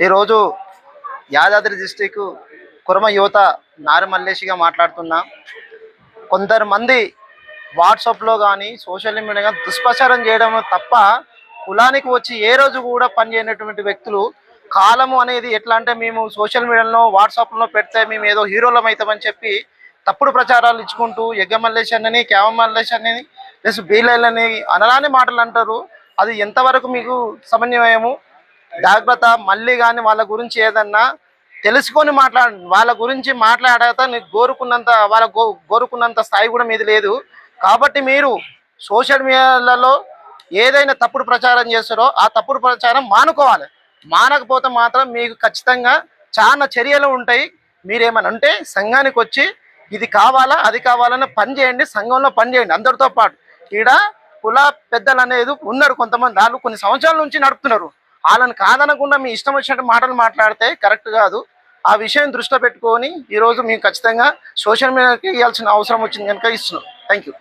ఈరోజు యాదాద్రి డిస్టిక్ కుర్మ యువత నారి మల్లేషిగా మాట్లాడుతున్నా. కొందరు వాట్సాప్లో కానీ సోషల్ మీడియా కానీ దుష్ప్రచారం చేయడం తప్ప కులానికి వచ్చి ఏ రోజు కూడా పనిచేయనటువంటి వ్యక్తులు. కాలము అనేది ఎట్లా అంటే, మేము సోషల్ మీడియాలో వాట్సాప్లో పెడితే మేము ఏదో హీరోలం అవుతామని చెప్పి తప్పుడు ప్రచారాలు ఇచ్చుకుంటూ ఎగ్గ మల్లేష్ అని, కేవ మల్లేష్ అని, ప్లస్ బీలైలని అనరాని మాటలు అంటారు. అది ఎంతవరకు మీకు సమన్వయము? జాగ్రత్త. మళ్ళీ కానీ వాళ్ళ గురించి ఏదన్నా తెలుసుకొని వాళ్ళ గురించి మాట్లాడాక నీకు కోరుకున్నంత స్థాయి కూడా మీది లేదు. కాబట్టి మీరు సోషల్ మీడియాలలో ఏదైనా తప్పుడు ప్రచారం చేస్తారో ఆ తప్పుడు ప్రచారం మానుకోవాలి. మానకపోతే మాత్రం మీకు ఖచ్చితంగా చాలా చర్యలు ఉంటాయి. మీరేమని అంటే సంఘానికి వచ్చి ఇది కావాలా అది కావాలని పని చేయండి, సంఘంలో పని చేయండి అందరితో పాటు. ఈడ కుల పెద్దలు అనేది ఉన్నారు కొంతమంది, వాళ్ళు కొన్ని సంవత్సరాల నుంచి నడుపుతున్నారు. వాళ్ళని కాదనకుండా మీ ఇష్టం వచ్చినట్టు మాటలు మాట్లాడితే కరెక్ట్ కాదు. ఆ విషయం దృష్టిలో పెట్టుకొని ఈరోజు మేము ఖచ్చితంగా సోషల్ మీడియాకి ఇవ్వాల్సిన అవసరం వచ్చింది కనుక ఇస్తున్నాం. Thank you.